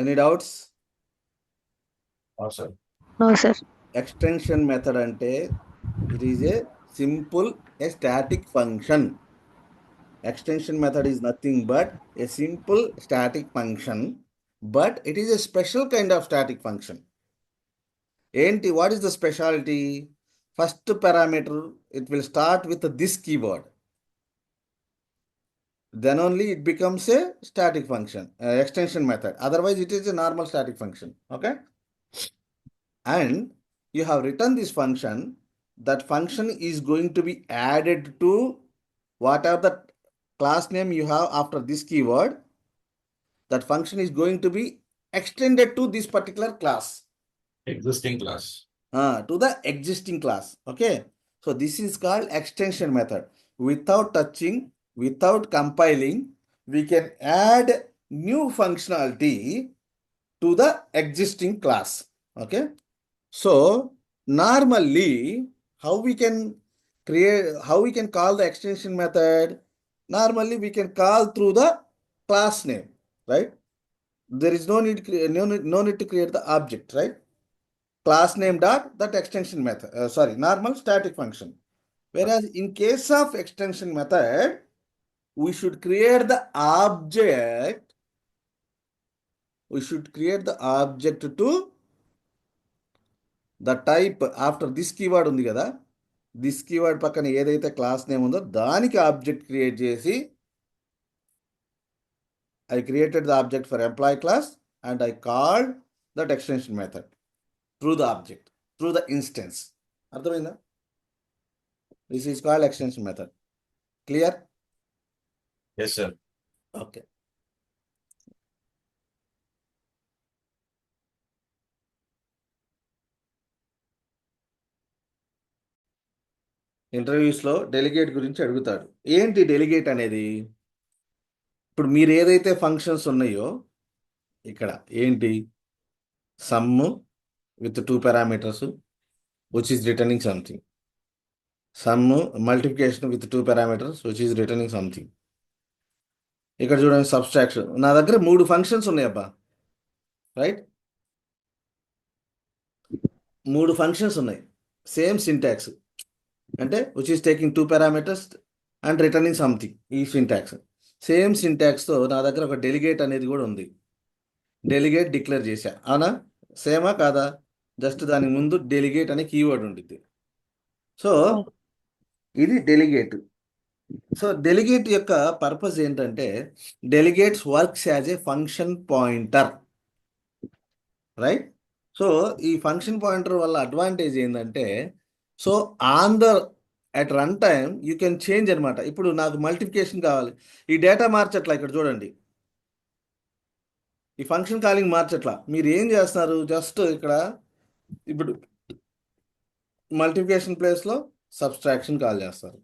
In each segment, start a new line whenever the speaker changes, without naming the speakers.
Any doubts?
No, sir.
No, sir.
Extension method ante it is a simple a static function. Extension method is nothing but a simple static function, but it is a special kind of static function. What is the specialty? First parameter, it will start with this keyword. Then only it becomes a static function, extension method. Otherwise, it is a normal static function. Okay. And you have written this function. That function is going to be added to whatever the class name you have after this keyword. That function is going to be extended to this particular class.
Existing class.
To the existing class. Okay. So this is called extension method. Without touching, without compiling, we can add new functionality to the existing class. Okay. So normally, how we can call the extension method? Normally, we can call through the class name, right? There is no need to create the object, right? Class name dot that extension method. Normal static function. Whereas in case of extension method, we should create the object. We should create the object to the type after this keyword ఉంది కదా, this keyword పక్కన ఏదైతే class name ఉందో దానికి object create చేసి I created the object for employee class and I called that extension method through the object, through the instance. అర్థమైందా? This is called extension method. Clear?
Yes, sir.
Okay. ఇంటర్వ్యూస్లో delegate గురించి అడుగుతాడు. ఏంటి delegate అనేది? ఇప్పుడు మీరు ఏదైతే ఫంక్షన్స్ ఉన్నాయో ఇక్కడ ఏంటి, some with 2 parameters which is returning something, some multiplication with 2 parameters which is returning something. ఇక్కడ చూడండి సబ్స్ట్రాక్షన్. నా దగ్గర 3 ఫంక్షన్స్ ఉన్నాయి అబ్బా, రైట్? 3 ఫంక్షన్స్ ఉన్నాయి, సేమ్ సింటాక్స్. అంటే which is taking 2 parameters and returning something. ఈ సింటాక్స్ సేమ్ సింటాక్స్తో నా దగ్గర ఒక డెలిగేట్ అనేది కూడా ఉంది. డెలిగేట్ డిక్లేర్ చేశా, అవునా? సేమా కాదా? జస్ట్ దాని ముందు డెలిగేట్ అనే కీవర్డ్ ఉంటుంది. సో ఇది డెలిగేట్. సో డెలిగేట్ యొక్క పర్పస్ ఏంటంటే delegates works as a function pointer, right? So ఈ ఫంక్షన్ పాయింటర్ వల్ల అడ్వాంటేజ్ ఏంటంటే, so on the at run time you can change అనమాట. ఇప్పుడు నాకు మల్టిప్లికేషన్ కావాలి, ఈ డేటా మార్చట్లా. ఇక్కడ చూడండి, ఈ ఫంక్షన్ కాలింగ్ మార్చట్లా. మీరు ఏం చేస్తున్నారు, జస్ట్ ఇక్కడ ఇప్పుడు మల్టిప్లికేషన్ ప్లేస్లో సబ్స్ట్రాక్షన్ కాల్ చేస్తారు.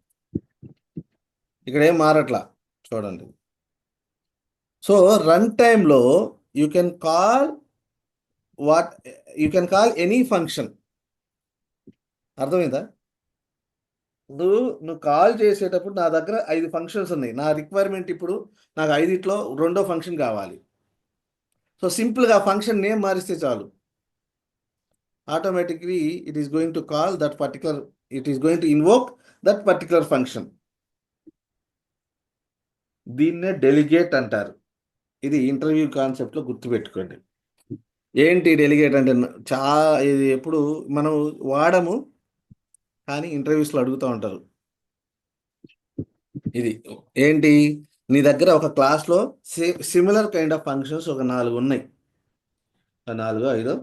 ఇక్కడ ఏం మారట్లా, చూడండి. సో రన్ టైంలో you can call any function. అర్థమైందా? నువ్వు కాల్ చేసేటప్పుడు నా దగ్గర 5 ఫంక్షన్స్ ఉన్నాయి. నా రిక్వైర్మెంట్ ఇప్పుడు నాకు 5లో రెండో ఫంక్షన్ కావాలి. సో సింపుల్గా ఫంక్షన్ నేమ్ మారిస్తే చాలు, automatically it is going to call that particular, it is going to invoke that particular function. దీన్నే డెలిగేట్ అంటారు. ఇది ఇంటర్వ్యూ కాన్సెప్ట్లో గుర్తుపెట్టుకోండి. ఏంటి డెలిగేట్ అంటే? ఇది ఎప్పుడు మనం వాడము, కానీ ఇంటర్వ్యూస్లో అడుగుతూ ఉంటారు. ఇది ఏంటి, నీ దగ్గర ఒక క్లాస్లో సిమిలర్ కైండ్ ఆఫ్ ఫంక్షన్స్ ఒక 4 ఉన్నాయి, 4 5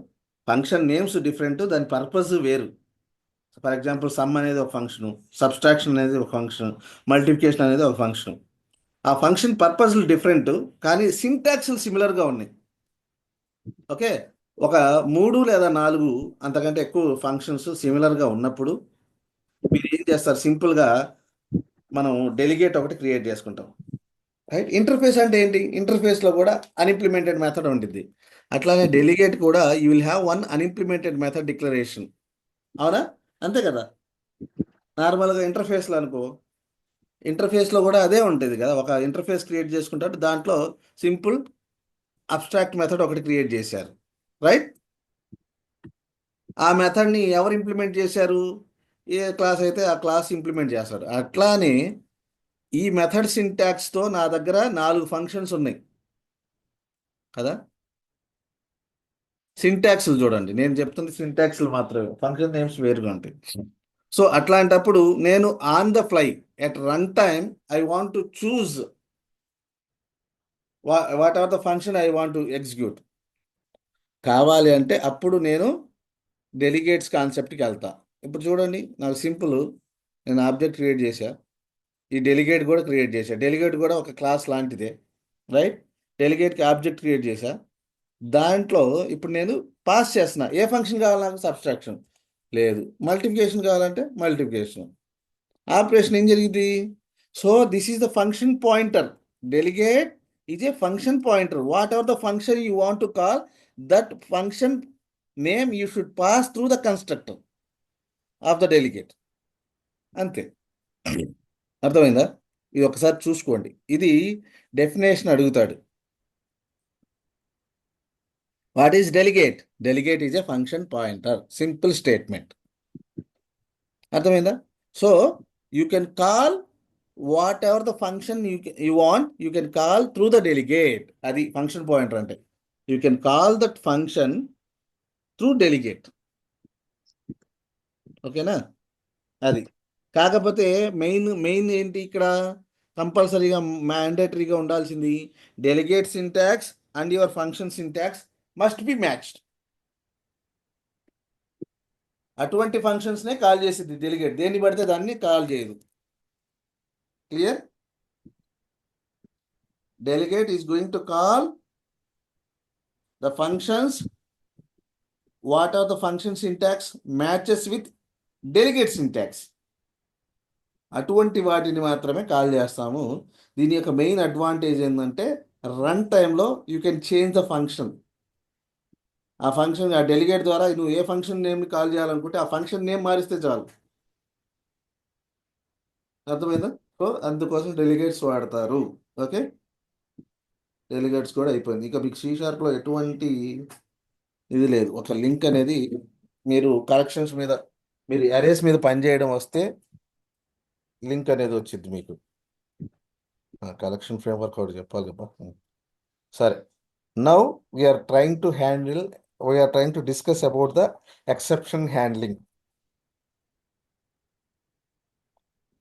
ఫంక్షన్ నేమ్స్ డిఫరెంట్, దాని పర్పస్ వేరు. ఫర్ ఎగ్జాంపుల్ సమ్ అనేది ఒక ఫంక్షను, సబ్స్ట్రాక్షన్ అనేది ఒక ఫంక్షన్, మల్టిప్లికేషన్ అనేది ఒక ఫంక్షన్. ఆ ఫంక్షన్ పర్పస్లు డిఫరెంట్, కానీ సింటాక్స్లు సిమిలర్గా ఉన్నాయి. ఓకే, ఒక 3 లేదా 4 అంతకంటే ఎక్కువ ఫంక్షన్స్ సిమిలర్గా ఉన్నప్పుడు మీరు ఏం చేస్తారు, సింపుల్గా మనం డెలిగేట్ ఒకటి క్రియేట్ చేసుకుంటాం, రైట్? ఇంటర్ఫేస్ అంటే ఏంటి? ఇంటర్ఫేస్లో కూడా అన్ఇంప్లిమెంటెడ్ మెథడ్ ఉంటుంది. అట్లానే డెలిగేట్ కూడా you will have one unimplemented method declaration, అవునా? అంతే కదా. నార్మల్గా ఇంటర్ఫేస్లో అనుకో, ఇంటర్ఫేస్లో కూడా అదే ఉంటుంది కదా. ఒక ఇంటర్ఫేస్ క్రియేట్ చేసుకుంటాడు, దాంట్లో సింపుల్ అబ్స్ట్రాక్ట్ మెథడ్ ఒకటి క్రియేట్ చేశారు, రైట్? ఆ మెథడ్ని ఎవరు ఇంప్లిమెంట్ చేశారు? ఏ క్లాస్ అయితే ఆ క్లాస్ ఇంప్లిమెంట్ చేస్తాడు. అట్లానే ఈ మెథడ్ సింటాక్స్తో నా దగ్గర 4 ఫంక్షన్స్ ఉన్నాయి కదా. సింటాక్స్లు చూడండి, నేను చెప్తుంది సింటాక్స్లు మాత్రమే, ఫంక్షన్ నేమ్స్ వేరుగా ఉంటాయి. సో అట్లాంటప్పుడు నేను on the fly at run time I want to choose what are the function I want to execute కావాలి అంటే అప్పుడు నేను డెలిగేట్స్ కాన్సెప్ట్కి వెళ్తా. ఇప్పుడు చూడండి, నాకు సింపుల్, నేను ఆబ్జెక్ట్ క్రియేట్ చేశా, ఈ డెలిగేట్ కూడా క్రియేట్ చేశా. డెలిగేట్ కూడా ఒక క్లాస్ లాంటిదే, రైట్? డెలిగేట్కి ఆబ్జెక్ట్ క్రియేట్ చేశా. దాంట్లో ఇప్పుడు నేను పాస్ చేస్తున్నా. ఏ ఫంక్షన్ కావాలి నాకు? సబ్స్ట్రాక్షన్ లేదు. మల్టిప్లికేషన్ కావాలంటే మల్టిప్లికేషన్. ఆపరేషన్ ఏం జరిగింది? So this is the function pointer. Delegate is a function pointer. Whatever the function you want to call, that function name you should pass through the constructor of the delegate. అంతే. అర్థమైందా? ఇది ఒకసారి చూసుకోండి. ఇది definition అడుగుతాడు. What is delegate? Delegate is a function pointer. Simple statement. అర్థమైందా? So you can call whatever the function you want, you can call through the delegate. అది function pointer అంటే. You can call that function through delegate. ఓకేనా? అది కాకపోతే main ఏంటి ఇక్కడ? కంపల్సరీగా మ్యాండేటరీగా ఉండాల్సింది delegate syntax and your function syntax must be matched. అటువంటి ఫంక్షన్స్నే కాల్ చేసింది డెలిగేట్. దేన్ని పడితే దాన్ని కాల్ చేయదు. Clear? Delegate is going to call the functions, what are the function syntax matches with delegate syntax. అటువంటి వాటిని మాత్రమే కాల్ చేస్తాము. దీని యొక్క మెయిన్ అడ్వాంటేజ్ ఏంటంటే రన్ టైంలో you can change the function. ఆ ఫంక్షన్, ఆ డెలిగేట్ ద్వారా నువ్వు ఏ ఫంక్షన్ నేమ్ని కాల్ చేయాలనుకుంటే ఆ ఫంక్షన్ నేమ్ మారిస్తే చాలు. అర్థమైందా? సో అందుకోసం డెలిగేట్స్ వాడతారు. ఓకే, డెలిగేట్స్ కూడా అయిపోయింది. ఇక మీకు C#లో ఎటువంటి ఇది లేదు. ఒక లింక్ అనేది మీరు కరెక్షన్స్ మీద, మీరు అరేస్ మీద పనిచేయడం వస్తే లింక్ అనేది వచ్చింది మీకు. కలెక్షన్ ఫ్రేమ్వర్క్ ఒకటి చెప్పాలి కదా. సరే, now we're trying to discuss about the exception handling.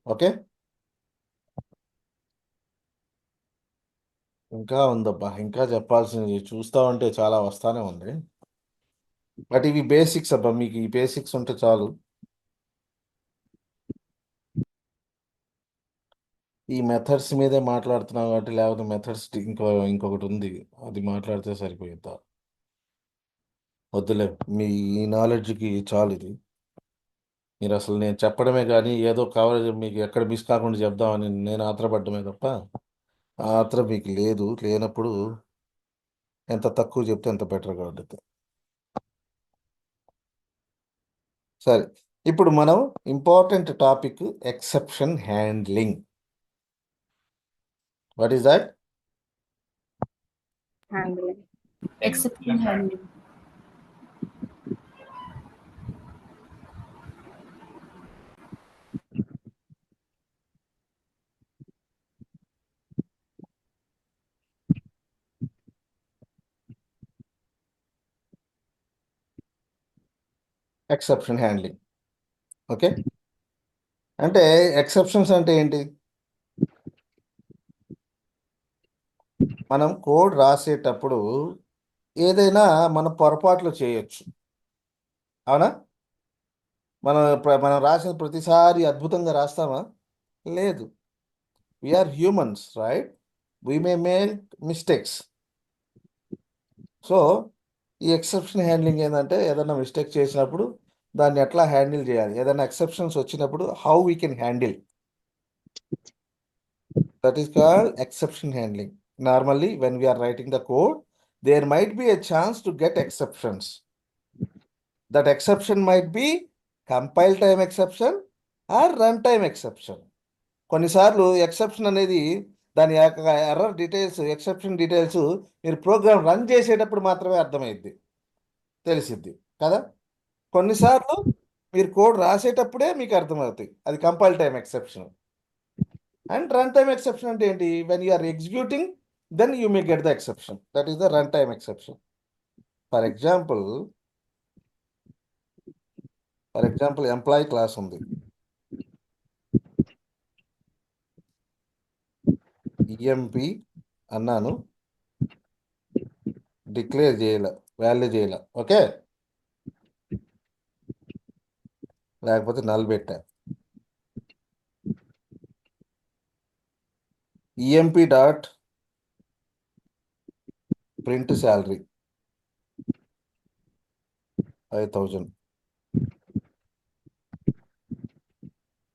Okay, ఇంకా ఉందబ్బా, ఇంకా చెప్పాల్సింది చూస్తా ఉంటే చాలా వస్తానే ఉంది. బట్ ఇవి బేసిక్స్ అబ్బా, మీకు ఈ బేసిక్స్ ఉంటే చాలు. ఈ మెథడ్స్ మీదే మాట్లాడుతున్నాం కాబట్టి, లేకపోతే మెథడ్స్ ఇంకొకటి ఉంది, అది మాట్లాడితే సరిపోయిద్దా? వద్దులే, మీ ఈ నాలెడ్జ్కి చాలు ఇది. మీరు అసలు నేను చెప్పడమే కానీ ఏదో కవరేజ్ మీకు ఎక్కడ మిస్ కాకుండా చెప్దామని నేను ఆత్రపడ్డమే తప్ప ఆ ఆత్ర మీకు లేదు. లేనప్పుడు ఎంత తక్కువ చెప్తే అంత బెటర్గా ఉంటుంది. సరే, ఇప్పుడు మనం important topic exception handling. What is that?
handling. Exception handling.
Exception handling. Okay, అంటే ఎక్సెప్షన్స్ అంటే ఏంటి? మనం కోడ్ రాసేటప్పుడు ఏదైనా మన పొరపాట్లు చేయొచ్చు, అవునా? మనం రాసిన ప్రతిసారి అద్భుతంగా రాస్తామా? లేదు. We're humans, right? We may make mistakes. So ఈ ఎక్సెప్షన్ హ్యాండ్లింగ్ ఏంటంటే ఏదైనా మిస్టేక్ చేసినప్పుడు దాన్ని ఎట్లా హ్యాండిల్ చేయాలి, ఏదైనా ఎక్సెప్షన్స్ వచ్చినప్పుడు how we can handle, that is called exception handling. Normally when we're writing the code, there might be a chance to get exceptions. That exception might be compile time exception or run time exception. కొన్నిసార్లు exception అనేది దాని యొక్క error details, exception details మీరు program run చేసేటప్పుడు మాత్రమే అర్థమైద్ది, తెలిసిద్ది కదా. కొన్నిసార్లు మీరు కోడ్ రాసేటప్పుడే మీకు అర్థమవుతాయి. అది compile time exception. And run time exception అంటే ఏంటి? When you are executing then you may get the exception. That is the run time exception. For example employee class ఉంది. ఈఎంపి అన్నాను, డిక్లేర్ చేయాల, వాల్యూ చేయాల. ఓకే, లేకపోతే null పెట్టా. EMP dot print salary 5000.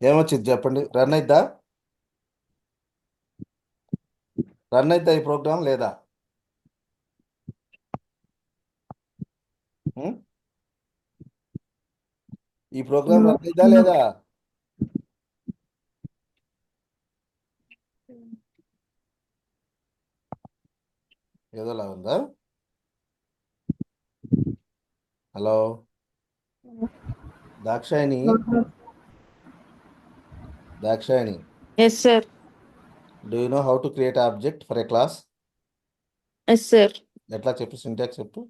ఏమొచ్చింది చెప్పండి? రన్ అయిద్దా ఈ ప్రోగ్రామ్ లేదా? ఉం? ఈ ప్రోగ్రామ్
No.
రన్ అయిద్దా లేదా? ఏదోలా ఉందా? Hello Dakshayani,
Yes, sir.
Do you know how to create object for a class?
Yes, sir.
ఎట్లా చెప్పు, సింటాక్స్ చెప్పు.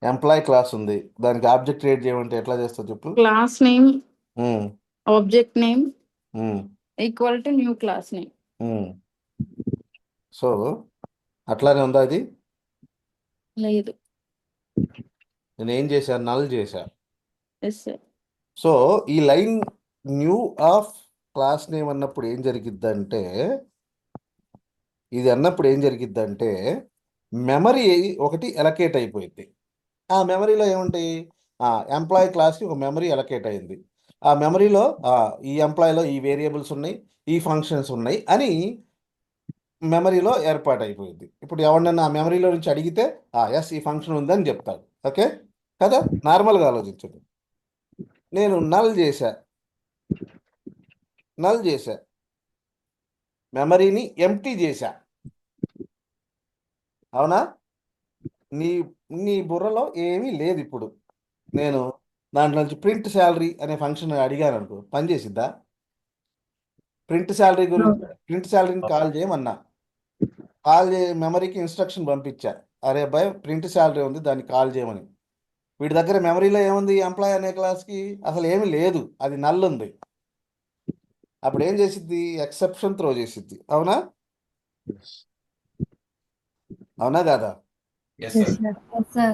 ఎంప్లాయ్ క్లాస్ ఉంది, దానికి ఆబ్జెక్ట్ క్రియేట్ చేయమంటే ఎట్లా చేస్తావు చెప్పు.
Class name,
um,
object name
um,
equal to new class name.
Um. So అట్లానే ఉందా అది?
లేదు.
నేను ఏం చేశాను? నల్ చేశా.
Yes, sir.
సో ఈ line new of class name అన్నప్పుడు ఏం జరిగిద్దంటే, మెమరీ ఒకటి ఎలకేట్ అయిపోయింది. ఆ మెమరీలో ఏముంటాయి? ఎంప్లాయీ క్లాస్కి ఒక మెమరీ ఎలకేట్ అయింది. ఆ మెమరీలో ఈ ఎంప్లాయీలో ఈ వేరియబుల్స్ ఉన్నాయి, ఈ ఫంక్షన్స్ ఉన్నాయి అని మెమరీలో ఏర్పాటైపోయింది. ఇప్పుడు ఎవరినైనా ఆ మెమరీలో నుంచి అడిగితే ఎస్ ఈ ఫంక్షన్ ఉందని చెప్తాడు. ఓకే కదా, నార్మల్గా ఆలోచించండి. నేను నల్ చేశా, మెమరీని ఎంప్టీ చేశా. అవునా? నీ నీ బుర్రలో ఏమీ లేదు. ఇప్పుడు నేను దాంట్లో నుంచి ప్రింట్ శాలరీ అనే ఫంక్షన్ అడిగాను అనుకో, పని చేసిద్దా? ప్రింట్ శాలరీ గురించి, ప్రింట్ శాలరీని కాల్ చేయమన్నా, మెమరీకి ఇన్స్ట్రక్షన్ పంపించా, అరే బాయ్ ప్రింట్ శాలరీ ఉంది దాన్ని కాల్ చేయమని. వీడి దగ్గర మెమరీలో ఏముంది? ఎంప్లాయ్ అనే క్లాస్కి అసలు ఏమీ లేదు, అది నల్ ఉంది. అప్పుడు ఏం చేసిద్ది? ఎక్సెప్షన్ త్రో చేసిద్ది. అవునా కాదా?
Yes, sir.
Yes, sir.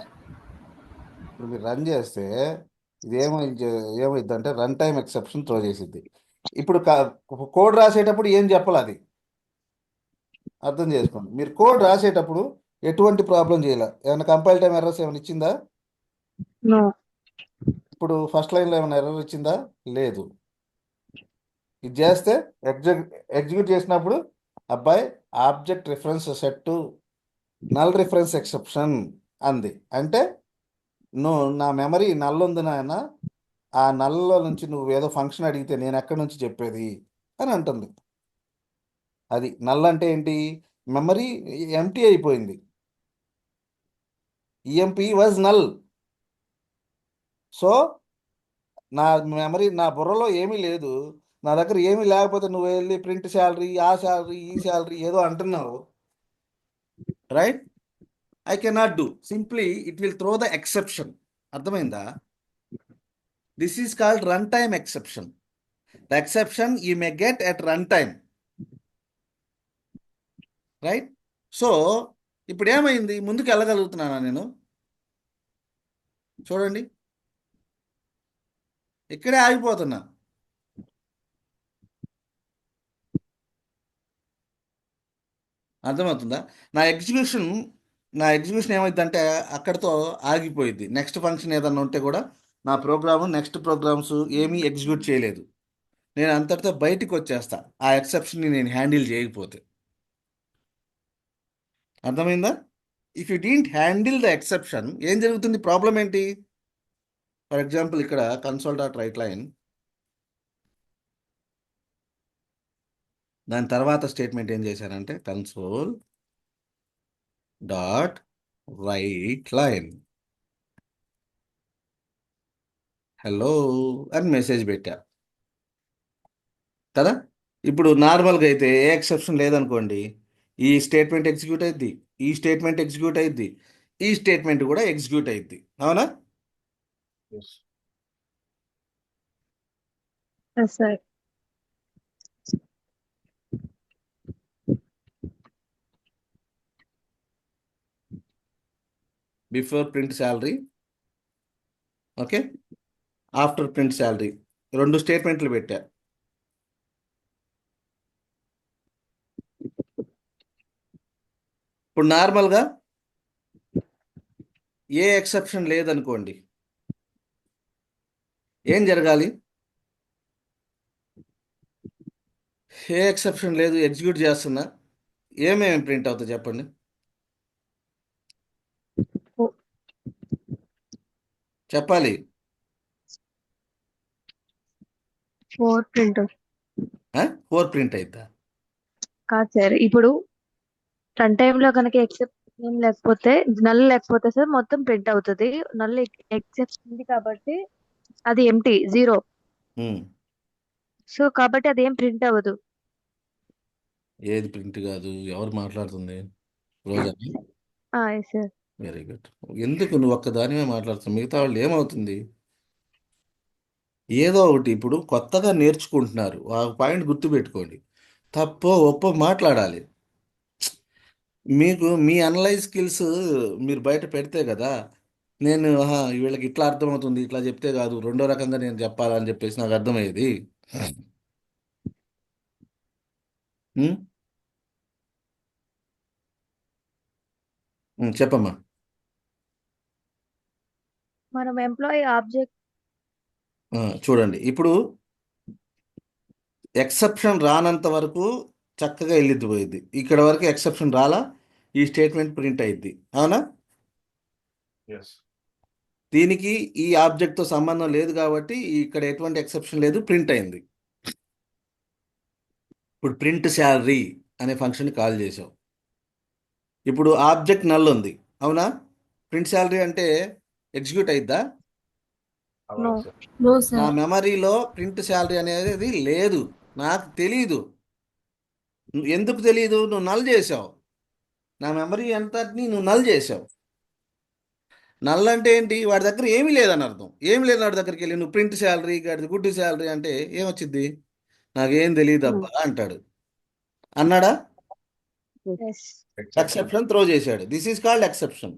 ఇప్పుడు మీరు రన్ చేస్తే ఇది ఏమైందంటే రన్ టైం ఎక్సెప్షన్ త్రో చేసిద్ది. ఇప్పుడు కోడ్ రాసేటప్పుడు ఏం చెప్పాలి అది అర్థం చేసుకోండి. మీరు కోడ్ రాసేటప్పుడు ఎటువంటి ప్రాబ్లం చేయాలి? ఏమైనా కంపైల్ టైం ఎర్రర్స్ ఏమైనా ఇచ్చిందా?
No.
ఇప్పుడు ఫస్ట్ లైన్లో ఏమైనా ఎర్రర్ ఇచ్చిందా? లేదు. ఇది చేస్తే ఎగ్జిక్యూట్ చేసినప్పుడు అబ్బాయి object reference set null reference exception అంది. అంటే నా మెమరీ నల్ ఉంది నాయన, ఆ నల్లో నుంచి నువ్వు ఏదో ఫంక్షన్ అడిగితే నేను ఎక్కడి నుంచి చెప్పేది అని అంటుంది. అది నల్ అంటే ఏంటి? మెమరీ ఎంటీ అయిపోయింది. EMP was null. సో నా మెమరీ, నా బుర్రలో ఏమీ లేదు. నా దగ్గర ఏమీ లేకపోతే నువ్వు వెళ్ళి ప్రింట్ శాలరీ, ఆ శాలరీ, ఈ శాలరీ ఏదో అంటున్నావు, right? I cannot do. Simply it will throw the exception. అర్థమైందా? This is called run time exception. The exception you may get at run time, right? So ఇప్పుడు ఏమైంది? ముందుకు వెళ్ళగలుగుతున్నానా నేను? చూడండి, ఇక్కడే ఆగిపోతున్నా. అర్థమవుతుందా? నా ఎగ్జిక్యూషన్ ఏమైందంటే అక్కడితో ఆగిపోయింది. నెక్స్ట్ ఫంక్షన్ ఏదన్నా ఉంటే కూడా నా ప్రోగ్రాము, నెక్స్ట్ ప్రోగ్రామ్స్ ఏమీ ఎగ్జిక్యూట్ చేయలేదు. నేను అంతటితో బయటికి వచ్చేస్తా, ఆ ఎక్సెప్షన్ని నేను హ్యాండిల్ చేయకపోతే. అర్థమైందా? If you didn't handle the exception ఏం జరుగుతుంది? ప్రాబ్లం ఏంటి? ఫర్ ఎగ్జాంపుల్ ఇక్కడ కన్సోల్ డాట్ రైట్ లైన్ దాని తర్వాత స్టేట్మెంట్ ఏం చేశారంటే console dot right line hello అని మెసేజ్ పెట్టా కదా. ఇప్పుడు నార్మల్గా అయితే ఏ ఎక్సెప్షన్ లేదనుకోండి, ఈ స్టేట్మెంట్ ఎగ్జిక్యూట్ అయింది, ఈ స్టేట్మెంట్ ఎగ్జిక్యూట్ అయింది, ఈ స్టేట్మెంట్ కూడా ఎగ్జిక్యూట్ అయింది. అవునా?
Yes.
Yes sir.
Before print salary, okay, after print salary, రెండు స్టేట్మెంట్లు పెట్టా. ఇప్పుడు నార్మల్గా ఏ ఎక్సెప్షన్ లేదనుకోండి, ఏం జరగాలి? ఏ ఎక్సెప్షన్ లేదు, ఎగ్జిక్యూట్ చేస్తున్నా, ఏమేమి ప్రింట్ అవుతుంది చెప్పండి. చెప్పాలి.
4 ప్రింట్
4 ప్రింట్ అవుతా.
కాదు సార్. ఇప్పుడు రన్ టైమ్ లో కనుక ఎక్సెప్ట్ ఏం లేకపోతే, నల్ లేకపోతే సార్ మొత్తం ప్రింట్ అవుతుంది. నల్ ఎక్సెప్ట్ ఉంది కాబట్టి అది ఎంటీ 0. సో కాబట్టి అది ఏం ప్రింట్ అవ్వదు.
ఏది ప్రింట్ కాదు? ఎవరు మాట్లాడుతుంది? Roja?
Yes sir.
Very good. ఎందుకు నువ్వు ఒక్కదానివే మాట్లాడుతున్నావు? మిగతా వాళ్ళు ఏమవుతుంది? ఏదో ఒకటి ఇప్పుడు కొత్తగా నేర్చుకుంటున్నారు, ఆ పాయింట్ గుర్తుపెట్టుకోండి. తప్పో ఒప్పో మాట్లాడాలి. మీకు మీ అనలైజ్ స్కిల్స్ మీరు బయట పెడితే కదా, నేను వీళ్ళకి ఇట్లా అర్థమవుతుంది, ఇట్లా చెప్తే కాదు, రెండో రకంగా నేను చెప్పాలని చెప్పేసి నాకు అర్థమయ్యేది. ఉం? చెప్పమ్మా.
మనం ఎంప్లాయీ ఆబ్జెక్ట్
చూడండి, ఇప్పుడు ఎక్సెప్షన్ రానంత వరకు చక్కగా వెళ్ళిద్ది పోయిద్ది. ఇక్కడ వరకు ఎక్సెప్షన్ రాలా, ఈ స్టేట్మెంట్ ప్రింట్ అయింది. అవునా?
Yes.
దీనికి ఈ ఆబ్జెక్ట్తో సంబంధం లేదు కాబట్టి ఇక్కడ ఎటువంటి ఎక్సెప్షన్ లేదు, ప్రింట్ అయింది. ఇప్పుడు ప్రింట్ శాలరీ అనే ఫంక్షన్ కాల్ చేసాం. ఇప్పుడు ఆబ్జెక్ట్ నల్ ఉంది. అవునా? ప్రింట్ శాలరీ అంటే ఎగ్జిక్యూట్ అయిద్దా?
నో.
అవ్వదు సార్.
నో
నా
సార్.
మెమరీలో ప్రింట్ శాలరీ అనేది లేదు, నాకు తెలీదు. ఎందుకు తెలియదు? నువ్వు నల్ చేసావు. నా మెమరీ అంతటిని నువ్వు నల్ చేసావు. నల్ అంటే ఏంటి? వాడి దగ్గర ఏమీ లేదని అర్థం. ఏమి లేదు వాడి దగ్గరికి వెళ్ళి నువ్వు ప్రింట్ శాలరీ, గుడ్ శాలరీ అంటే ఏమొచ్చింది? నాకేం తెలియదు అబ్బా అంటాడు. అన్నాడా?
ఎస్.
Exception.
ఎక్సెప్షన్ త్రో చేశాడు. This is called exception.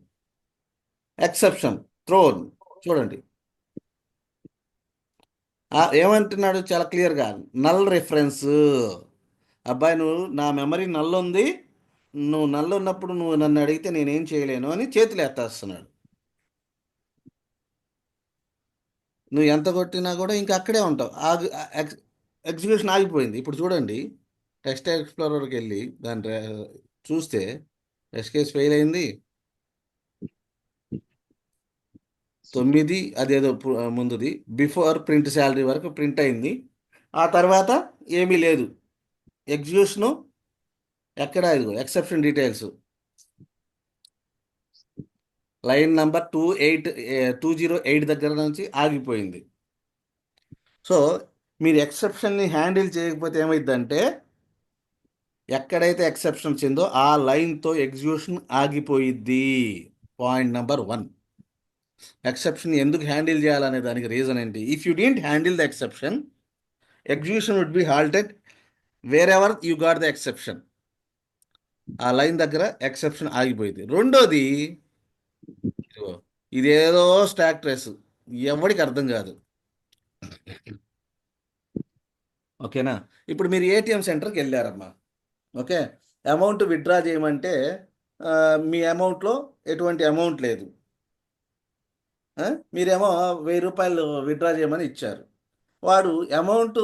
Exception thrown. చూడండి ఏమంటున్నాడు చాలా క్లియర్గా, నల్ రిఫరెన్స్. అబ్బాయి నువ్వు నా మెమరీ నల్ ఉంది, నువ్వు నల్ ఉన్నప్పుడు నువ్వు నన్ను అడిగితే నేనేం చేయలేను అని చేతులు ఎత్తేస్తున్నాడు. నువ్వు ఎంత కొట్టినా కూడా ఇంకా అక్కడే ఉంటావు. ఎగ్జిక్యూషన్ ఆగిపోయింది. ఇప్పుడు చూడండి, టెక్స్ట్ ఎక్స్ప్లోరర్కి వెళ్ళి చూస్తే టెస్ట్ కేసు ఫెయిల్ అయింది. 9 అదేదో ముందుది బిఫోర్ ప్రింట్ శాలరీ వరకు ప్రింట్ అయింది. ఆ తర్వాత ఏమీ లేదు. ఎగ్జిక్యూషను ఎక్కడ? ఇదిగో ఎక్సెప్షన్ డీటెయిల్స్ లైన్ నంబర్ 208 దగ్గర నుంచి ఆగిపోయింది. సో మీరు ఎక్సెప్షన్ని హ్యాండిల్ చేయకపోతే ఏమైందంటే, ఎక్కడైతే ఎక్సెప్షన్ వచ్చిందో ఆ లైన్తో ఎగ్జిక్యూషన్ ఆగిపోయిద్ది. Point number 1. ఎక్సెప్షన్ ఎందుకు హ్యాండిల్ చేయాలనే దానికి రీజన్ ఏంటి? If you didn't handle the exception, execution would be halted wherever you got the exception. ఆ లైన్ దగ్గర ఎక్సెప్షన్ ఆగిపోయింది. రెండోది, ఇదిగో ఇదేదో స్టాక్ ట్రేస్, ఎవరికి అర్థం కాదు. ఓకేనా? ఇప్పుడు మీరు ఏటీఎం సెంటర్కి వెళ్ళారమ్మా. ఓకే, అమౌంట్ విత్డ్రా చేయమంటే మీ అమౌంట్లో ఎటువంటి అమౌంట్ లేదు. మీరేమో 1000 రూపాయలు విత్డ్రా చేయమని ఇచ్చారు. వాడు అమౌంట్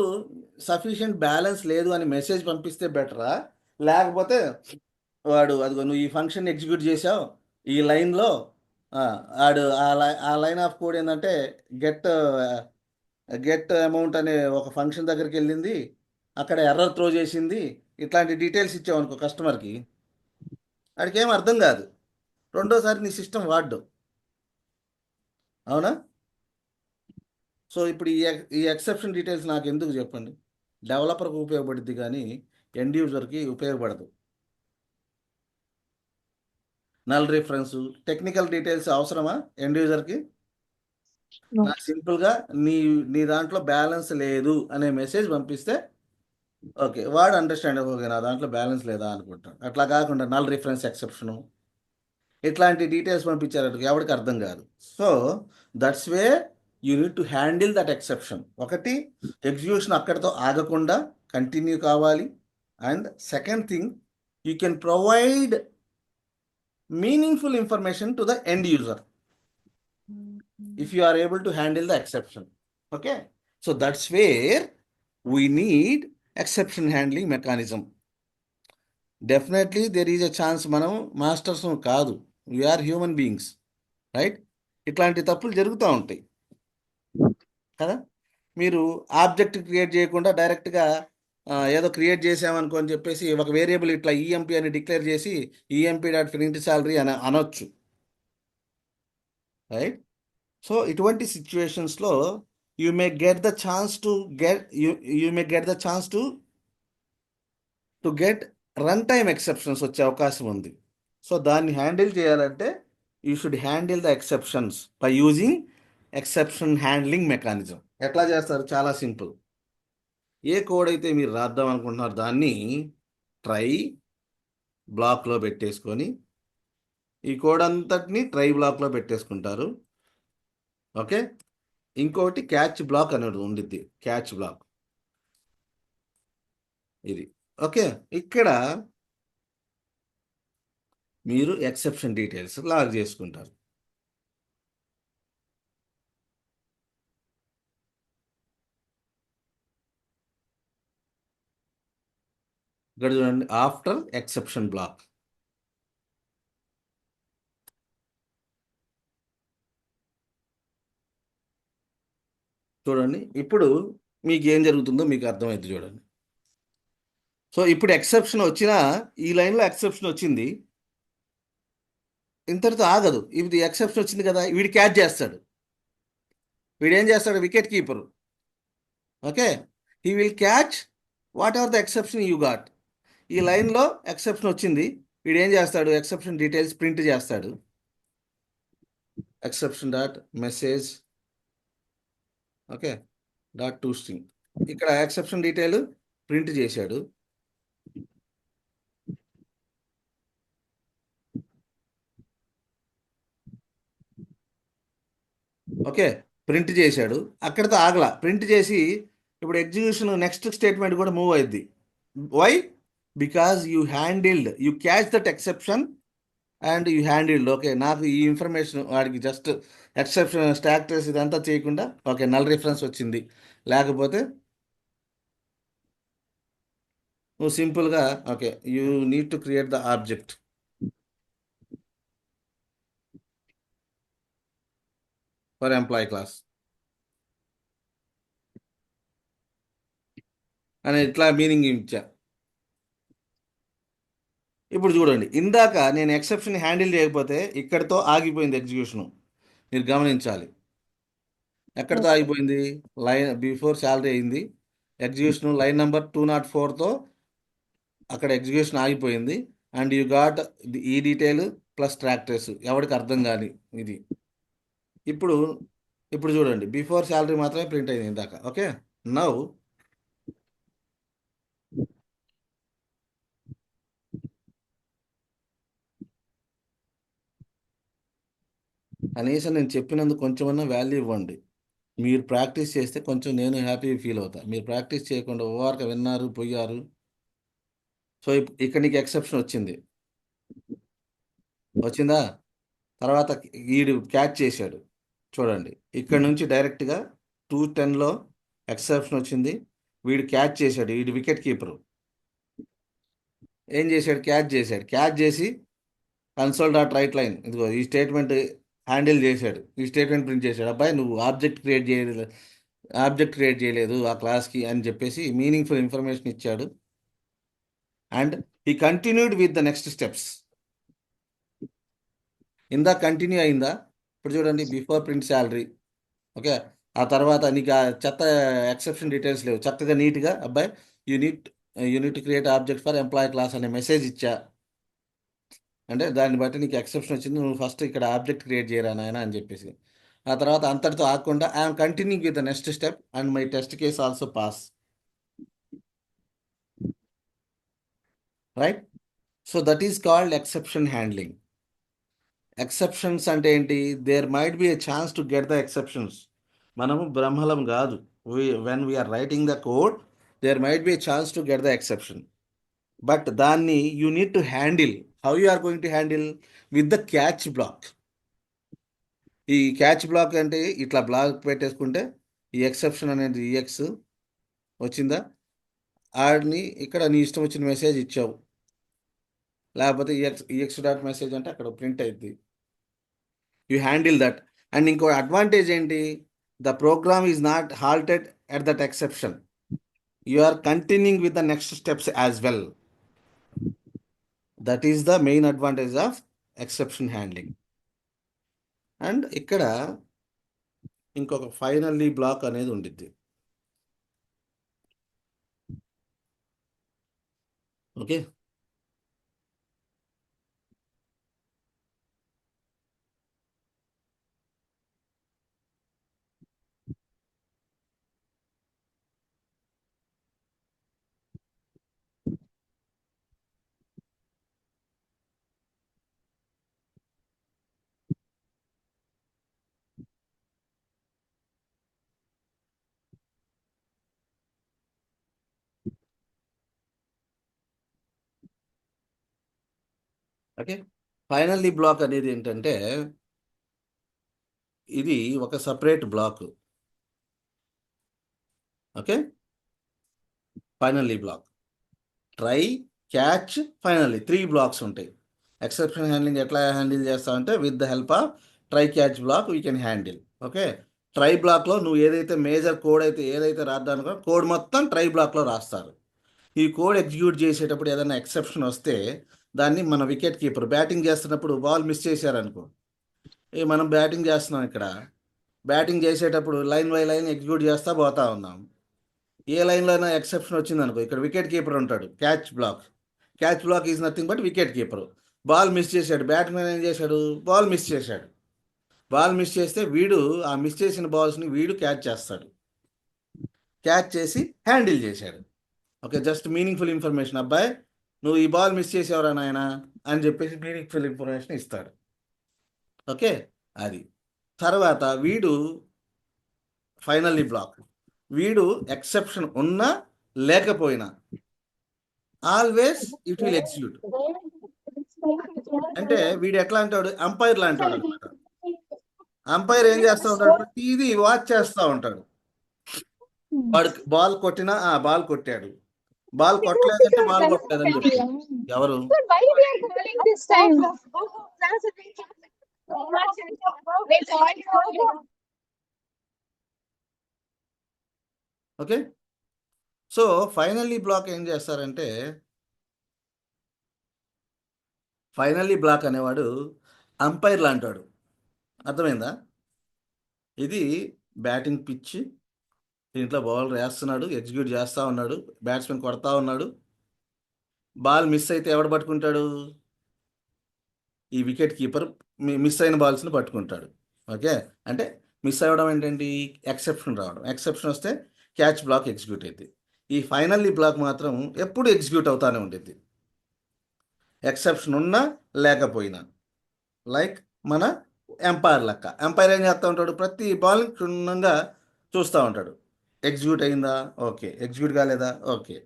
సఫిషియెంట్ బ్యాలెన్స్ లేదు అని మెసేజ్ పంపిస్తే బెటరా, లేకపోతే వాడు అదిగో నువ్వు ఈ ఫంక్షన్ ఎగ్జిక్యూట్ చేసావు ఈ లైన్లో, ఆడు ఆ లైన్ ఆఫ్ కోడ్ ఏంటంటే గెట్ అమౌంట్ అనే ఒక ఫంక్షన్ దగ్గరికి వెళ్ళింది. అక్కడ ఎర్రర్ త్రో చేసింది, ఇట్లాంటి డీటెయిల్స్ ఇచ్చామనుకో కస్టమర్కి, వాడికి ఏం అర్థం కాదు, రెండోసారి నీ సిస్టమ్ వాడ్డు. అవునా? సో ఇప్పుడు ఈ ఎక్సెప్షన్ డీటెయిల్స్ నాకు ఎందుకు చెప్పండి? డెవలపర్కి ఉపయోగపడుద్ది కానీ ఎండ్ యూజర్కి ఉపయోగపడదు. నల్ రిఫరెన్స్, టెక్నికల్ డీటెయిల్స్ అవసరమా ఎండ్ యూజర్కి?
No.
నాకు సింపుల్గా నీ నీ దాంట్లో బ్యాలెన్స్ లేదు అనే మెసేజ్ పంపిస్తే ఓకే, వాడు అండర్స్టాండ్, ఓకే నా దాంట్లో బ్యాలెన్స్ లేదా అనుకుంటాడు. అట్లా కాకుండా నల్ రిఫరెన్స్ ఎక్సెప్షను ఇట్లాంటి డీటెయిల్స్ పంపించారు ఎవరికి అర్థం కాదు. So that's way you need to handle that exception. ఒకటి, ఎగ్జిక్యూషన్ అక్కడితో ఆగకుండా కంటిన్యూ కావాలి. And second thing, you can provide meaningful information to the end user if you are able to handle the exception. Okay, so that's where we need exception handling mechanism. Definitely there is a chance మనం masters కాదు, we are human beings, right? ఇట్లాంటి తప్పులు జరుగుతూ ఉంటాయి కదా. మీరు object create చేయకుండా డైరెక్ట్గా ఏదో క్రియేట్ చేసామనుకో అని చెప్పేసి ఒక వేరియబుల్ ఇట్లా ఈఎంపీ అని డిక్లేర్ చేసి ఈఎంపీ డాట్ ప్రింట్ సాలరీ అని అనొచ్చు, రైట్? సో ఇటువంటి సిచ్యువేషన్స్లో you may get the chance to get run time exceptions వచ్చే అవకాశం ఉంది. సో దాన్ని హ్యాండిల్ చేయాలంటే you should handle the exceptions by using exception handling mechanism. ఎట్లా చేస్తారు? చాలా సింపుల్. ఏ కోడ్ అయితే మీరు రాద్దాం అనుకుంటున్నారు దాన్ని ట్రై బ్లాక్లో పెట్టేసుకొని ఈ కోడ్ అంతటిని ట్రై బ్లాక్లో పెట్టేసుకుంటారు. ఓకే, ఇంకోటి క్యాచ్ బ్లాక్ అనేది ఉండిద్ది, క్యాచ్ బ్లాక్ ఇది. ఓకే, ఇక్కడ మీరు ఎక్సెప్షన్ డీటెయిల్స్ లాగ్ చేసుకుంటారు. ఇక్కడ చూడండి, ఆఫ్టర్ ఎక్సెప్షన్ బ్లాక్. చూడండి ఇప్పుడు మీకు ఏం జరుగుతుందో మీకు అర్థమైంది. చూడండి, సో ఇప్పుడు ఎక్సెప్షన్ వచ్చినా, ఈ లైన్లో ఎక్సెప్షన్ వచ్చింది, ఇంతటితో ఆగదు. ఇది ఎక్సెప్షన్ వచ్చింది కదా, వీడు క్యాచ్ చేస్తాడు. వీడు ఏం చేస్తాడు? Wicket keeper. Okay, he will catch whatever the exception you got. ఈ లైన్లో ఎక్సెప్షన్ వచ్చింది, వీడు ఏం చేస్తాడు? ఎక్సెప్షన్ డీటెయిల్స్ ప్రింట్ చేస్తాడు. Exception dot message, okay, dot to string. ఇక్కడ ఎక్సెప్షన్ డీటెయిల్ ప్రింట్ చేశాడు. ఓకే, ప్రింట్ చేశాడు, అక్కడితో ఆగలా, ప్రింట్ చేసి ఇప్పుడు ఎగ్జిక్యూషన్ నెక్స్ట్ స్టేట్మెంట్ కూడా మూవ్ అయింది. Why? Because you catch that exception and you handled. Okay, నాకు ఈ ఇన్ఫర్మేషన్, వాడికి జస్ట్ ఎక్సెప్షన్ స్టాక్ ట్రేస్ ఇదంతా చేయకుండా ఓకే నల్ రిఫరెన్స్ వచ్చింది. లేకపోతే నువ్వు సింపుల్గా okay you need to create the object for employee class అని ఇట్లా మీనింగ్ ఇచ్చా. ఇప్పుడు చూడండి, ఇందాక నేను ఎక్సెప్షన్ హ్యాండిల్ చేయకపోతే ఇక్కడితో ఆగిపోయింది ఎగ్జిక్యూషను. మీరు గమనించాలి, ఎక్కడితో ఆగిపోయింది? లైన్ బిఫోర్ శాలరీ అయింది, ఎగ్జిక్యూషన్ లైన్ నెంబర్ 204తో అక్కడ ఎగ్జిక్యూషన్ ఆగిపోయింది. అండ్ యూ గాట్ ఈ డీటెయిల్ ప్లస్ ట్రాక్ ట్రేస్, ఎవరికి అర్థం కాని ఇది. ఇప్పుడు ఇప్పుడు చూడండి, బిఫోర్ శాలరీ మాత్రమే ప్రింట్ అయింది ఇందాక. ఓకే, నౌ కనీసం నేను చెప్పినందుకు కొంచెమన్నా వాల్యూ ఇవ్వండి. మీరు ప్రాక్టీస్ చేస్తే కొంచెం నేను హ్యాపీ ఫీల్ అవుతా. మీరు ప్రాక్టీస్ చేయకుండా ఓవర్గా విన్నారు పోయారు. సో ఇక్కడ నీకు ఎక్సెప్షన్ వచ్చిందా? తర్వాత వీడు క్యాచ్ చేశాడు. చూడండి, ఇక్కడ నుంచి డైరెక్ట్గా 210లో ఎక్సెప్షన్ వచ్చింది, వీడు క్యాచ్ చేశాడు. వీడు వికెట్ కీపరు ఏం చేశాడు? క్యాచ్ చేసి కన్సోల్ డాట్ రైట్ లైన్, ఇదిగో ఈ స్టేట్మెంట్ హ్యాండిల్ చేశాడు, ఈ స్టేట్మెంట్ ప్రింట్ చేశాడు. అబ్బాయి నువ్వు ఆబ్జెక్ట్ క్రియేట్ ఆబ్జెక్ట్ క్రియేట్ చేయలేదు ఆ క్లాస్కి అని చెప్పేసి మీనింగ్ఫుల్ ఇన్ఫర్మేషన్ ఇచ్చాడు. అండ్ ఈ continued with the next steps. ఇందా కంటిన్యూ అయిందా? ఇప్పుడు చూడండి, బిఫోర్ ప్రింట్ శాలరీ. ఓకే, ఆ తర్వాత నీకు ఆ చెత్త ఎక్సెప్షన్ డీటెయిల్స్ లేవు, చక్కగా నీట్గా అబ్బాయి unit create object for employee class అనే మెసేజ్ ఇచ్చా. అంటే దాన్ని బట్టి నీకు ఎక్సెప్షన్ వచ్చింది, నువ్వు ఫస్ట్ ఇక్కడ ఆబ్జెక్ట్ క్రియేట్ చేయరా నాయన అని చెప్పేసి. ఆ తర్వాత అంతటితో ఆగకుండా I'm continuing with the next step and my test case also pass. Right? So that is called exception handling. Exceptions అంటే ఏంటి? There might be a chance to get the exceptions. మనము బ్రహ్మలం కాదు. When we're writing the code, there might be a chance to get the exception. But దాన్ని you need to handle. How you are going to handle? With the catch block. ఈ catch black అంటే ఇట్లా black పెట్టేసుకుంటే ఈ exception అనేది EX వచ్చిందా, ఆడిని ఇక్కడ నీ ఇష్టం వచ్చిన మెసేజ్ ఇచ్చావు, లేకపోతే ఈఎక్స్ డాట్ మెసేజ్ అంటే అక్కడ ప్రింట్ అయింది. You handle that. అండ్ ఇంకో అడ్వాంటేజ్ ఏంటి? The program is not halted at that exception. You are continuing with the next steps as well. That is the main advantage of exception handling. And ఇక్కడ ఇంకొక finally black అనేది ఉండిద్ది. Okay, okay. Finally black అనేది ఏంటంటే ఇది ఒక separate block. Okay, finally block, try, catch, finally 3 blocks ఉంటాయి. Exception handling ఎట్లా హ్యాండిల్ చేస్తామంటే with the help of try catch block we can handle. Okay, try బ్లాక్లో నువ్వు ఏదైతే మేజర్ కోడ్ అయితే ఏదైతే రాద్దానుకో కోడ్ మొత్తం ట్రై బ్లాక్లో రాస్తారు. ఈ కోడ్ ఎగ్జిక్యూట్ చేసేటప్పుడు ఏదైనా ఎక్సెప్షన్ వస్తే దాన్ని మన వికెట్ కీపర్ బ్యాటింగ్ చేస్తున్నప్పుడు బాల్ మిస్ చేశారనుకో, మనం బ్యాటింగ్ చేస్తున్నాం, ఇక్కడ బ్యాటింగ్ చేసేటప్పుడు లైన్ బై లైన్ ఎగ్జిక్యూట్ చేస్తూ పోతా ఉన్నాం. ఏ లైన్లో అయినా ఎక్సెప్షన్ వచ్చిందనుకో, ఇక్కడ వికెట్ కీపర్ ఉంటాడు, catch black is nothing but wicket keeper. Ball miss చేశాడు, బ్యాట్స్మెన్ ఏం చేశాడు, బాల్ మిస్ చేశాడు. బాల్ మిస్ చేస్తే వీడు ఆ మిస్ చేసిన బాల్స్ని వీడు క్యాచ్ చేస్తాడు, క్యాచ్ చేసి హ్యాండిల్ చేశాడు. ఓకే, జస్ట్ మీనింగ్ఫుల్ ఇన్ఫర్మేషన్, అబ్బాయి నువ్వు ఈ బాల్ మిస్ చేసేవరా నాయన అని చెప్పేసి మీనింగ్ఫుల్ ఇన్ఫర్మేషన్ ఇస్తాడు. ఓకే, అది తర్వాత వీడు ఫైనల్లీ బ్లాక్, వీడు ఎక్సెప్షన్ ఉన్నా లేకపోయినా ఆల్వేస్ ఇట్ విల్ ఎగ్జిక్యూట్. అంటే వీడు ఎట్లా అంటాడు, అంపైర్ లా అంటాడు అనమాట. అంపైర్ ఏం చేస్తూ ఉంటాడు, ప్రతిదీ వాచ్ చేస్తూ ఉంటాడు. వాడు బాల్ కొట్టినా బాల్ కొట్టాడు, బాల్ కొట్టలేదంటే బాల్ కొట్టలేదని చెప్తాడు. ఎవరు? ఓకే, సో ఫైనల్లీ బ్లాక్ ఏం చేస్తారంటే, ఫైనల్లీ బ్లాక్ అనేవాడు అంపైర్ లాంటాడు. అర్థమైందా? ఇది బ్యాటింగ్ పిచ్, దీంట్లో బౌలర్ వేస్తున్నాడు, ఎగ్జిక్యూట్ చేస్తూ ఉన్నాడు, బ్యాట్స్మెన్ కొడతా ఉన్నాడు. బాల్ మిస్ అయితే ఎవడు పట్టుకుంటాడు? ఈ వికెట్ కీపర్ మిస్ అయిన బాల్స్ని పట్టుకుంటాడు. ఓకే, అంటే మిస్ అవ్వడం ఏంటండి, ఎక్సెప్షన్ రావడం. ఎక్సెప్షన్ వస్తే క్యాచ్ బ్లాక్ ఎగ్జిక్యూట్ అయింది. ఈ ఫైనల్లీ బ్లాక్ మాత్రం ఎప్పుడు ఎగ్జిక్యూట్ అవుతానే ఉండేది, ఎక్సెప్షన్ ఉన్నా లేకపోయినా. లైక్ మన ఎంపైర్ లెక్క. ఎంపైర్ ఏం చేస్తూ ఉంటాడు, ప్రతి బాల్ క్షుణ్ణంగా చూస్తూ ఉంటాడు, ఎగ్జిక్యూట్ అయిందా, ఓకే, ఎగ్జిక్యూట్ కాలేదా, ఓకే,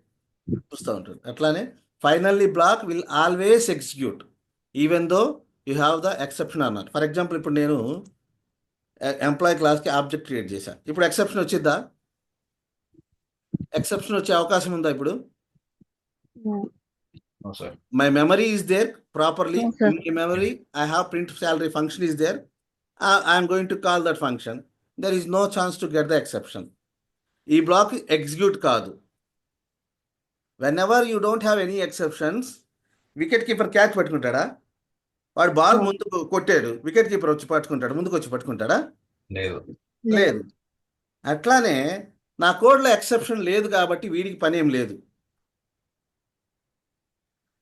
చూస్తూ ఉంటాడు. అట్లానే finally block will always execute even though you have the exception అన్నారు. ఫర్ ఎగ్జాంపుల్ ఇప్పుడు నేను ఎంప్లాయీ క్లాస్కి ఆబ్జెక్ట్ క్రియేట్ చేశాను, ఇప్పుడు ఎక్సెప్షన్ వచ్చిద్దా? ఎక్సెప్షన్ వచ్చే అవకాశం ఉందా ఇప్పుడు?
No, sir.
My memory is there properly.
Yes, sir.
In my memory, I have print salary function is there. I am going to call that function. There is no chance to get the exception. ఈ block execute కాదు. Whenever you don't have any exceptions, wicket keeper catch పట్టుకుంటాడా? వాడు ball
No.
ముందుకు కొట్టాడు, wicket keeper వచ్చి పట్టుకుంటాడు, ముందుకు వచ్చి పట్టుకుంటాడా?
లేదు.
లేదు. అట్లానే నా కోడ్లో ఎక్సెప్షన్ లేదు కాబట్టి వీడికి పని ఏం లేదు.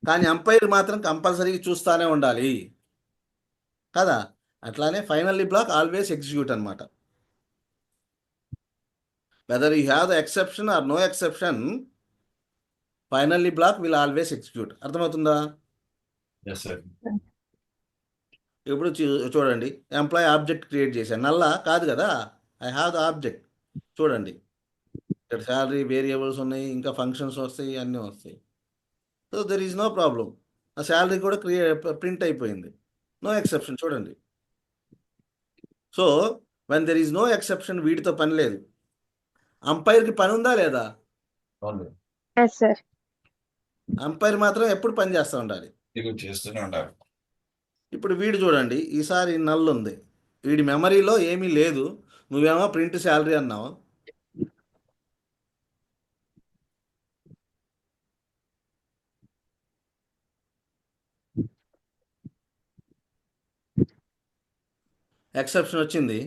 కానీ అంపైర్ మాత్రం కంపల్సరీగా చూస్తానే ఉండాలి కదా. అట్లానే ఫైనల్లీ బ్లాక్ ఆల్వేస్ ఎగ్జిక్యూట్ అనమాట. Whether you have the exception or no exception, finally block will always execute. అర్థమవుతుందా?
Yes, sir.
ఇప్పుడు చూడండి, ఎంప్లాయ్ ఆబ్జెక్ట్ క్రియేట్ చేశాను, నల్లా కాదు కదా, ఐ హ్యావ్ ద ఆబ్జెక్ట్. చూడండి, ఇక్కడ శాలరీ వేరియబుల్స్ ఉన్నాయి, ఇంకా ఫంక్షన్స్ వస్తాయి, అన్నీ వస్తాయి. So there is no problem. ఆ శాలరీ కూడా ప్రింట్ అయిపోయింది, నో ఎక్సెప్షన్. చూడండి, so when there is no exception వీటితో పని లేదు. అంపైర్కి పని ఉందా లేదా?
అవును.
Yes, sir.
అంపైర్ మాత్రం ఎప్పుడు పని చేస్తూ ఉండాలి.
ఇవి చేస్తూనే ఉంటారు.
ఇప్పుడు వీడు చూడండి, ఈసారి నల్ ఉంది, వీడి మెమరీలో ఏమీ లేదు, నువ్వేమో ప్రింట్ శాలరీ అన్నావు. ఎక్సెప్షన్ వచ్చింది,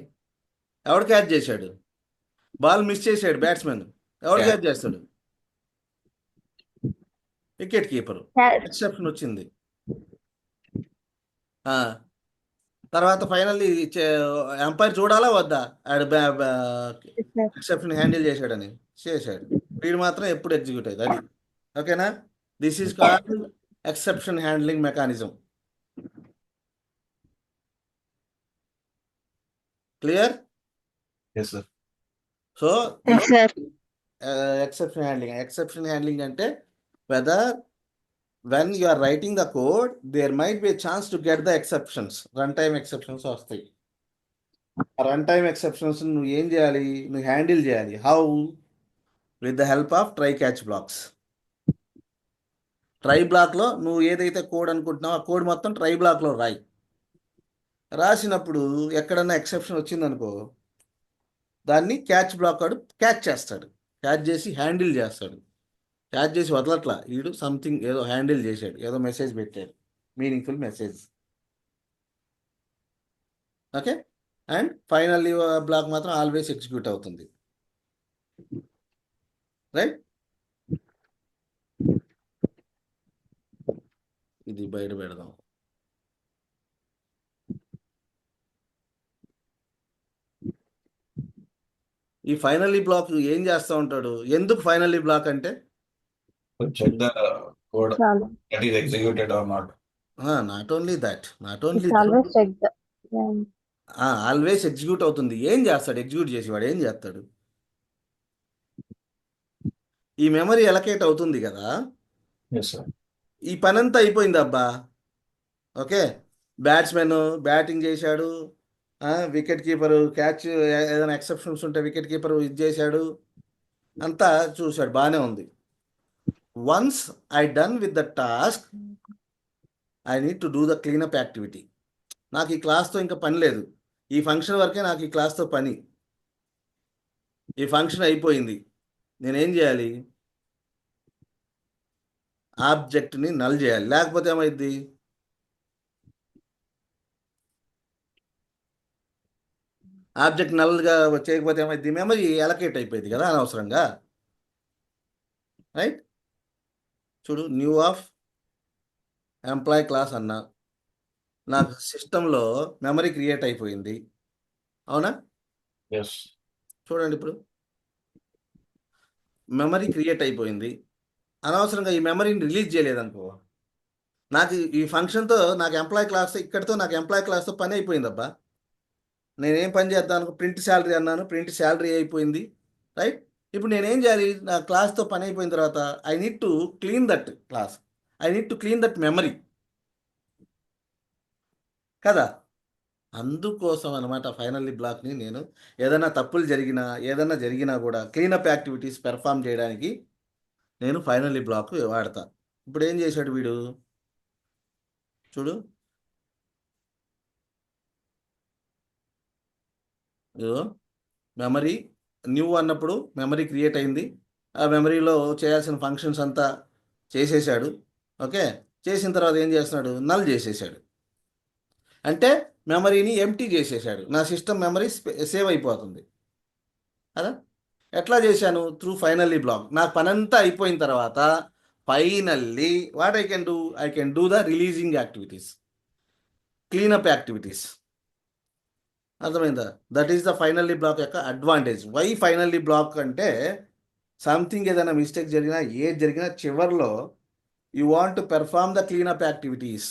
ఎవడు క్యాచ్ చేశాడు? బాల్ మిస్ చేశాడు బ్యాట్స్మెన్, ఎవడు క్యాచ్ చేస్తాడు? Wicket keeper.
Yes.
ఎక్సెప్షన్ వచ్చింది. తర్వాత ఫైనల్లీ ఎంపైర్ చూడాలా వద్దా ఆడు
Yes, sir.
ఎక్సెప్షన్ హ్యాండిల్ చేశాడని? చేశాడు. వీడు మాత్రం ఎప్పుడు ఎగ్జిక్యూట్ అయ్యేది అది. ఓకేనా? This is called exception handling mechanism. Clear?
Yes, sir.
So
Yes, sir.
Exception handling అంటే whether when you are writing the code there might be chance to get the exceptions. Run time exceptions వస్తాయి. Run time exceptions నువ్వు ఏం చేయాలి? నువ్వు handle చేయాలి. How? With the help of try catch blocks. Try బ్లాక్లో నువ్వు ఏదైతే code అనుకుంటున్నావో ఆ కోడ్ మొత్తం ట్రై బ్లాక్లో రాయి. రాసినప్పుడు ఎక్కడన్నా ఎక్సెప్షన్ వచ్చిందనుకో, దాన్ని క్యాచ్ బ్లాక్ వాడు క్యాచ్ చేస్తాడు, క్యాచ్ చేసి హ్యాండిల్ చేస్తాడు. క్యాచ్ చేసి వదలట్లా, వీడు సంథింగ్ ఏదో హ్యాండిల్ చేశాడు, ఏదో మెసేజ్ పెట్టాడు, meaningful message. Okay, and finally block మాత్రం ఆల్వేస్ ఎగ్జిక్యూట్ అవుతుంది. రైట్? ఇది బయట పెడదాం. ఈ ఫైనల్లీ బ్లాక్ ఏం చేస్తూ ఉంటాడు? ఎందుకు ఫైనల్లీ బ్లాక్ అంటే
To check the code
Chalu.
that is executed or not.
Not only that,
It's always check the. Yeah.
Always execute అవుతుంది. ఏం చేస్తాడు? ఎగ్జిక్యూట్ చేసి వాడు ఏం చేస్తాడు? ఈ మెమరీ ఎలకేట్ అవుతుంది కదా,
Yes, sir.
ఈ పనంతా అయిపోయింది అబ్బా. ఓకే, బ్యాట్స్మెన్ బ్యాటింగ్ చేశాడు, వికెట్ కీపరు క్యాచ్, ఏదైనా ఎక్సెప్షన్స్ ఉంటే వికెట్ కీపరు ఇది చేశాడు, అంతా చూశాడు, బాగానే ఉంది. Once I done with the task, I need to do the cleanup activity. నాకు ఈ క్లాస్తో ఇంకా పని లేదు, ఈ ఫంక్షన్ వరకే నాకు ఈ క్లాస్తో పని. ఈ ఫంక్షన్ అయిపోయింది, నేనేం చేయాలి? ఆబ్జెక్ట్ని నల్ చేయాలి, లేకపోతే ఏమైంది? ఆబ్జెక్ట్ నల్గా చేయకపోతే ఏమైంది? మెమరీ ఎలకేట్ అయిపోయింది కదా అనవసరంగా. రైట్? చూడు, న్యూ ఆఫ్ ఎంప్లాయ్ క్లాస్ అన్నా, నాకు సిస్టంలో మెమరీ క్రియేట్ అయిపోయింది, అవునా?
Yes.
చూడండి, ఇప్పుడు మెమరీ క్రియేట్ అయిపోయింది, అనవసరంగా ఈ మెమరీని రిలీజ్ చేయలేదనుకో, నాకు ఈ ఫంక్షన్తో నాకు ఎంప్లాయ్ క్లాస్, ఇక్కడితో నాకు ఎంప్లాయ్ క్లాస్తో పని అయిపోయిందబ్బా. నేనేం పని చేద్దాను? ప్రింట్ శాలరీ అన్నాను, ప్రింట్ శాలరీ అయిపోయింది. రైట్? ఇప్పుడు నేనేం చేయాలి? నా క్లాస్తో పని అయిపోయిన తర్వాత I need to clean that class, I need to clean that memory కదా. అందుకోసం అనమాట ఫైనల్లీ బ్లాక్ని నేను ఏదైనా తప్పులు జరిగినా కూడా క్లీనప్ యాక్టివిటీస్ పెర్ఫామ్ చేయడానికి నేను ఫైనల్లీ బ్లాక్ వాడతా. ఇప్పుడు ఏం చేశాడు వీడు? చూడు, మెమరీ న్యూ అన్నప్పుడు మెమరీ క్రియేట్ అయింది, ఆ మెమరీలో చేయాల్సిన ఫంక్షన్స్ అంతా చేసేసాడు. ఓకే, చేసిన తర్వాత ఏం చేస్తున్నాడు, నల్ చేసేసాడు. అంటే మెమరీని ఎంటీ చేసేసాడు, నా సిస్టమ్ మెమరీ సేవ్ అయిపోతుంది కదా. ఎట్లా చేశాను, త్రూ ఫైనల్లీ బ్లాక్. నా పనంతా అయిపోయిన తర్వాత finally what I can do the releasing activities, cleanup activities. అర్థమైందా? That is the finally block యొక్క అడ్వాంటేజ్. వై ఫైనల్లీ బ్లాక్ అంటే, సంథింగ్ ఏదైనా మిస్టేక్ జరిగినా, ఏది జరిగినా చివర్లో you want to perform the cleanup activities.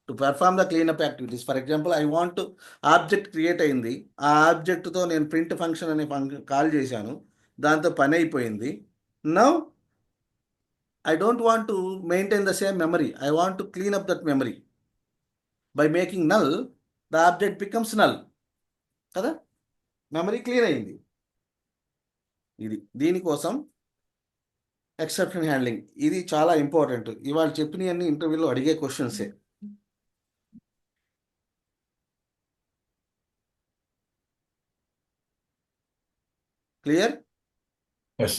To perform the cleanup activities, for example I want object create అయింది, ఆ ఆబ్జెక్ట్తో నేను ప్రింట్ ఫంక్షన్ అనే కాల్ చేశాను, దాంతో పని అయిపోయింది. Now I don't want to maintain the same memory, I want to clean up that memory. By making null the object becomes null కదా, memory clean అయింది. దీనికోసం ఎక్సెప్షన్ హ్యాండ్లింగ్ ఇది చాలా ఇంపార్టెంట్. ఇవాళ చెప్పినవన్నీ ఇంటర్వ్యూలో అడిగే క్వశ్చన్సే. క్లియర్?